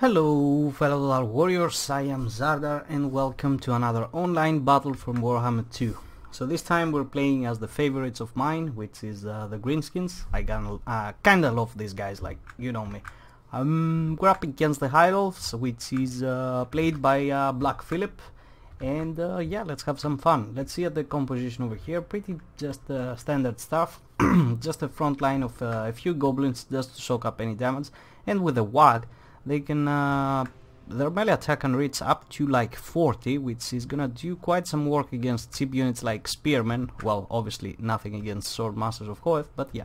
Hello fellow Dark Warriors, I am Zardar and welcome to another online battle from Warhammer 2. So this time we're playing as the favorites of mine, which is the Greenskins. I kinda love these guys, like, you know me. We're up against the Elves, which is played by Black Phillip. And yeah, let's have some fun. Let's see at the composition over here. Pretty just standard stuff. Just a front line of a few goblins just to soak up any damage. And with the WAG, they can their melee attack can reach up to like 40, which is gonna do quite some work against cheap units like spearmen. Well, obviously nothing against sword masters of course, but yeah,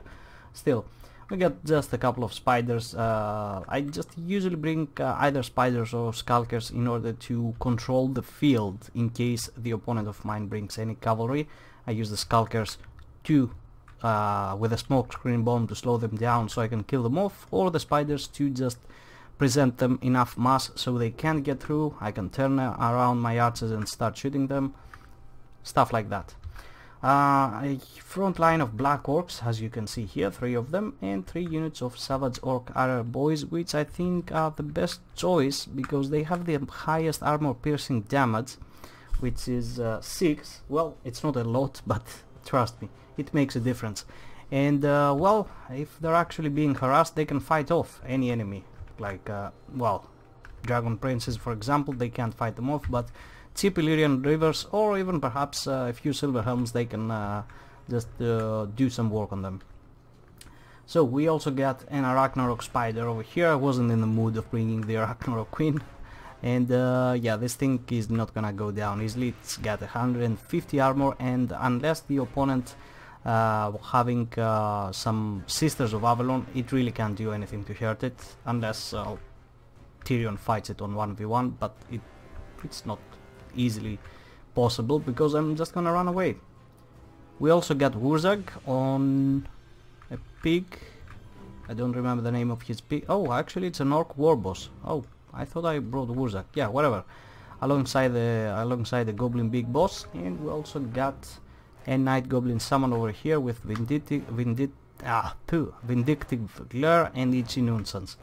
still. We got just a couple of spiders. I just usually bring either spiders or skulkers in order to control the field in case the opponent of mine brings any cavalry. I use the skulkers to with a smoke screen bomb to slow them down so I can kill them off, or the spiders to just present them enough mass so they can't get through. I can turn around my archers and start shooting them, stuff like that. A front line of black orcs, as you can see here, 3 of them, and 3 units of savage orc archer boys, which I think are the best choice because they have the highest armor piercing damage, which is 6. Well, it's not a lot, but trust me, it makes a difference. And well, if they're actually being harassed, they can fight off any enemy. Like, well, dragon princes for example, they can't fight them off, but cheap Illyrian rivers or even perhaps a few silver helms, they can just do some work on them. So we also got an Arachnarok spider over here. I wasn't in the mood of bringing the Arachnarok queen, and yeah, this thing is not gonna go down easily. It's got 150 armor, and unless the opponent having some Sisters of Avalon, it really can't do anything to hurt it, unless Tyrion fights it on 1v1, but it's not easily possible because I'm just gonna run away. We also got Wurzag on a pig. I don't remember the name of his pig. Oh, actually it's an orc war boss. Oh, I thought I brought Wurzag. Yeah, whatever. Alongside the goblin big boss, and we also got a night goblin summon over here with vindictive glare and itchy nuisance,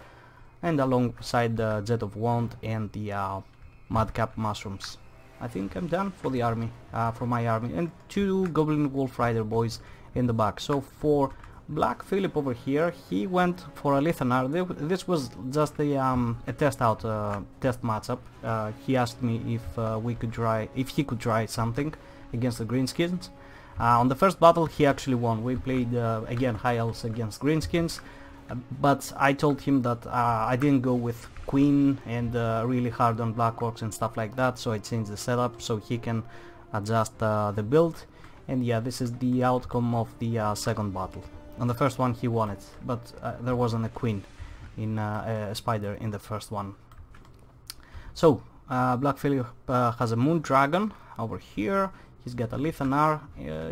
and alongside the jet of wand and the madcap mushrooms. I think I'm done for the army, for my army, and 2 goblin wolf rider boys in the back. So for Black Phillip over here, he went for a Lithanar. This was just a test matchup. He asked me if he could try something against the Greenskins. On the first battle he actually won. We played again High Elves against Greenskins, but I told him that I didn't go with Queen and really hard on Black Orcs and stuff like that, so I changed the setup so he can adjust the build. And yeah, this is the outcome of the second battle. On the first one he won it, but there wasn't a Queen in a spider in the first one. So Black Phillip has a Moon Dragon over here. He's got a Lithanar.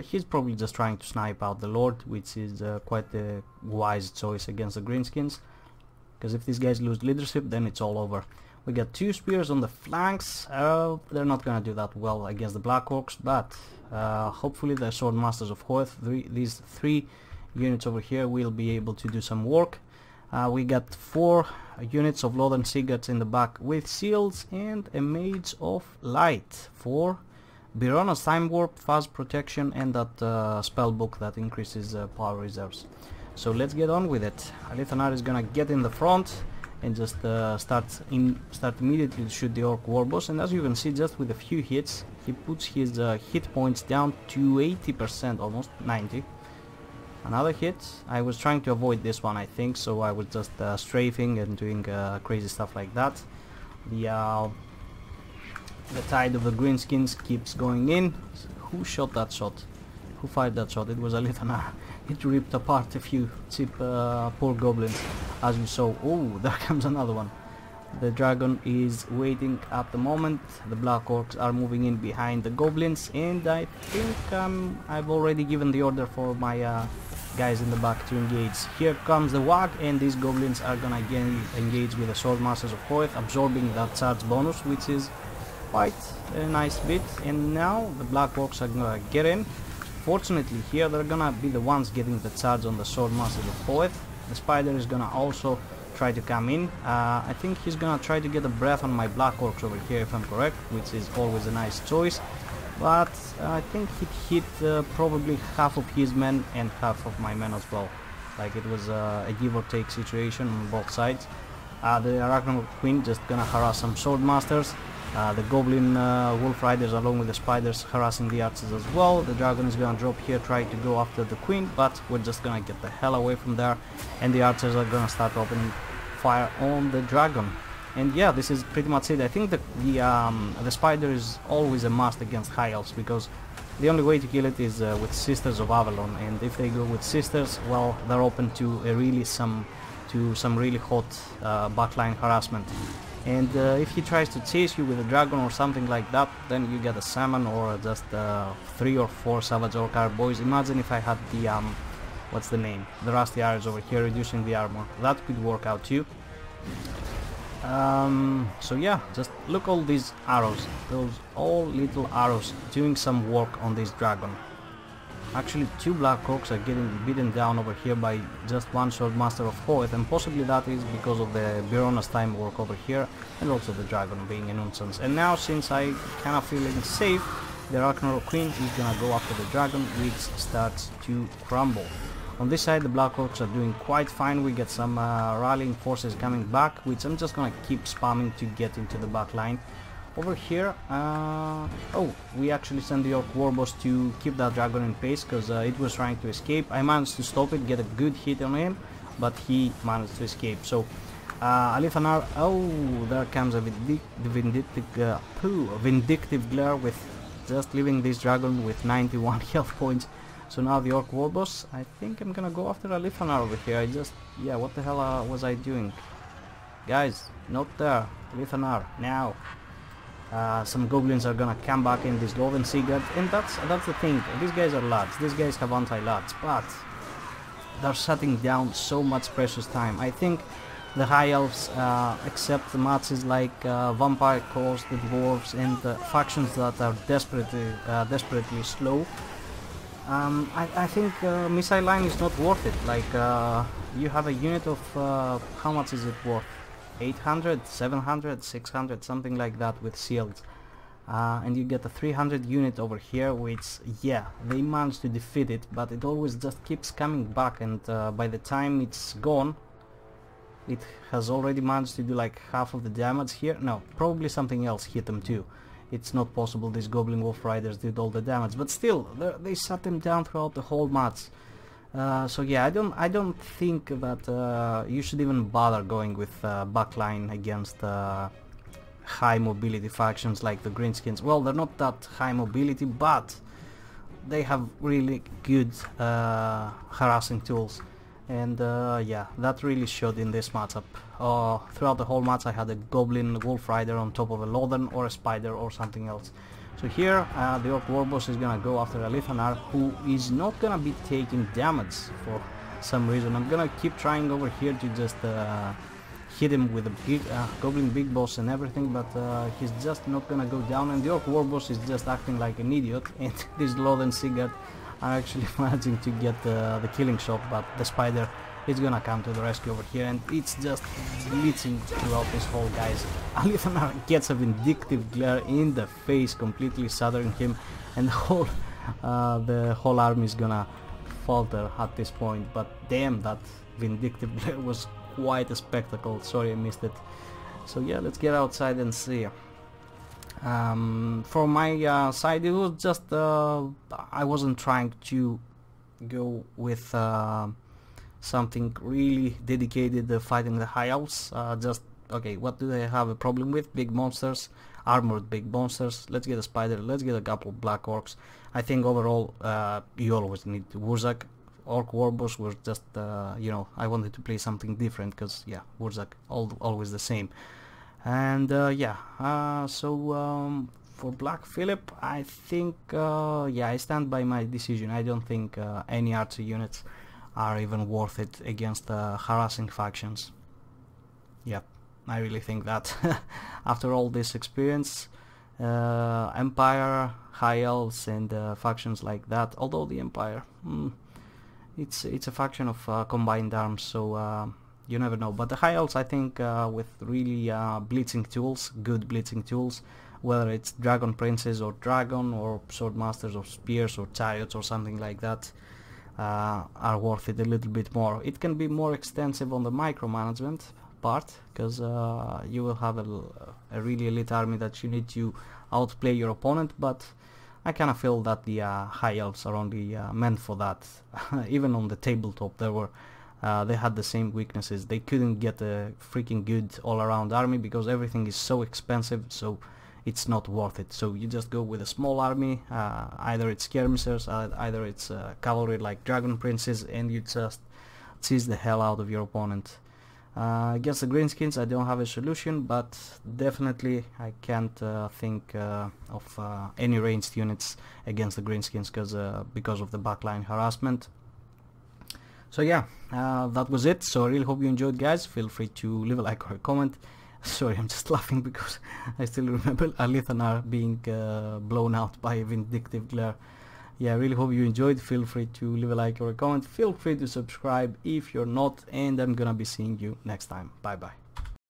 He's probably just trying to snipe out the Lord, which is quite a wise choice against the Greenskins, because if these guys lose leadership, then it's all over. We got 2 spears on the flanks. They're not gonna do that well against the Black Orcs, but hopefully the Sword Masters of Hoeth, these 3 units over here, will be able to do some work. We got 4 units of Lothern Sigurds in the back with shields, and a Mage of Light for Birona's Time Warp, fast protection, and that spell book that increases power reserves. So let's get on with it. Lithanar is gonna get in the front and just start immediately to shoot the orc warboss, and as you can see, just with a few hits he puts his hit points down to 80%, almost 90. Another hit. I was trying to avoid this one, I think, so I was just strafing and doing crazy stuff like that. The tide of the Greenskins keeps going in. Who shot that shot? Who fired that shot? It was a Lithanar. It ripped apart a few cheap poor goblins, as you saw. Oh, there comes another one. The dragon is waiting at the moment. The Black Orcs are moving in behind the goblins, and I think I've already given the order for my guys in the back to engage. Here comes the WAG, and these goblins are gonna engage with the Sword Masters of Hoeth, absorbing that charge bonus, which is quite a nice bit. And now the Black Orcs are gonna get in. Fortunately here they're gonna be the ones getting the charge on the Sword Masters of Hoeth. The spider is gonna also try to come in. I think he's gonna try to get a breath on my Black Orcs over here, if I'm correct, which is always a nice choice. But I think he hit probably half of his men and half of my men as well. Like it was a give or take situation on both sides. The Arachnid Queen just gonna harass some Swordmasters. The Goblin Wolf Riders along with the Spiders harassing the archers as well. The Dragon is gonna drop here, try to go after the Queen, but we're just gonna get the hell away from there, and the archers are gonna start opening fire on the Dragon. And yeah, this is pretty much it. I think the Spider is always a must against High Elves, because the only way to kill it is with Sisters of Avalon, and if they go with Sisters, well, they're open to some really hot backline harassment. And if he tries to chase you with a dragon or something like that, then you get a salmon or just 3 or 4 savage orc boys. Imagine if I had the what's the name, the rusty arrows over here reducing the armor. That could work out too. So yeah, just look all these arrows, those all little arrows doing some work on this dragon. Actually 2 Black Orcs are getting beaten down over here by just 1 Swordmaster of Hoeth, and possibly that is because of the Birona's time work over here, and also the dragon being a nuisance. And now, since I kinda feeling safe, the Arachnid Queen is gonna go after the dragon, which starts to crumble. On this side the Black Orcs are doing quite fine. We get some rallying forces coming back, which I'm just gonna keep spamming to get into the back line. Over here, oh, we actually sent the Orc Warboss to keep that dragon in pace, because it was trying to escape. I managed to stop it, get a good hit on him, but he managed to escape. So Alithanar, oh, there comes a vindictive glare with just leaving this dragon with 91 health points. So now the Orc Warboss, I think I'm gonna go after Alithanar over here. Yeah, what the hell was I doing? Guys, not there. Alithanar, now. Some goblins are gonna come back in this Golden Sigurd, and that's the thing. These guys are lads, these guys have anti-lads, but they're shutting down so much precious time. I think the High Elves accept matches like Vampire Corps, the Dwarves, and factions that are desperately slow. I think Missile Line is not worth it. Like you have a unit of how much is it worth? 800, 700, 600, something like that with shields, and you get a 300 unit over here, which, yeah, they managed to defeat it, but it always just keeps coming back, and by the time it's gone, it has already managed to do like half of the damage here. No, probably something else hit them too. It's not possible these Goblin Wolf Riders did all the damage, but still, they shut them down throughout the whole match. So yeah, I don't think that you should even bother going with backline against high mobility factions like the Greenskins. Well, they're not that high mobility, but they have really good harassing tools, and yeah, that really showed in this matchup. Throughout the whole match I had a Goblin Wolf Rider on top of a Lothern or a Spider or something else. So here the Orc Warboss is gonna go after Alithanar, who is not gonna be taking damage for some reason. I'm gonna keep trying over here to just hit him with a big Goblin Big Boss and everything, but he's just not gonna go down, and the Orc Warboss is just acting like an idiot, and this Lothern Sigurd are actually managing to get the killing shot, but the Spider is gonna come to the rescue over here, and it's just blitzing throughout this whole, guys. Alithanar gets a vindictive glare in the face, completely shattering him, and the whole army is gonna falter at this point. But damn, that vindictive glare was quite a spectacle. Sorry I missed it. So yeah, let's get outside and see. For my side, it was just I wasn't trying to go with something really dedicated fighting the High Elves. Just, okay, what do they have a problem with? Big monsters, armored big monsters. Let's get a Spider, let's get a couple Black Orcs. I think overall you always need Wurzak. Orc Warboss was just, you know, I wanted to play something different, because yeah, Wurzak always the same. And yeah, so for Black Phillip, I think, yeah, I stand by my decision. I don't think any archer units are even worth it against harassing factions. Yep, I really think that. After all this experience, Empire, High Elves, and factions like that, although the Empire, it's a faction of combined arms, so you never know. But the High Elves, I think, with really blitzing tools, good blitzing tools, whether it's Dragon Princes or Dragon or Swordmasters or Spears or Chariots or something like that, are worth it a little bit more. It can be more extensive on the micromanagement part, because you will have a really elite army that you need to outplay your opponent, but I kind of feel that the High Elves are only meant for that. Even on the tabletop they had the same weaknesses. They couldn't get a freaking good all-around army because everything is so expensive, so it's not worth it. So you just go with a small army, either it's skirmishers, either it's cavalry like Dragon Princes, and you just cheese the hell out of your opponent. Against the Greenskins I don't have a solution, but definitely I can't think of any ranged units against the Greenskins because of the backline harassment. So yeah, that was it. So I really hope you enjoyed, guys. Feel free to leave a like or a comment. Sorry, I'm just laughing because I still remember Alithanar being blown out by a vindictive glare. Yeah, I really hope you enjoyed. Feel free to leave a like or a comment. Feel free to subscribe if you're not, and I'm gonna be seeing you next time. Bye bye.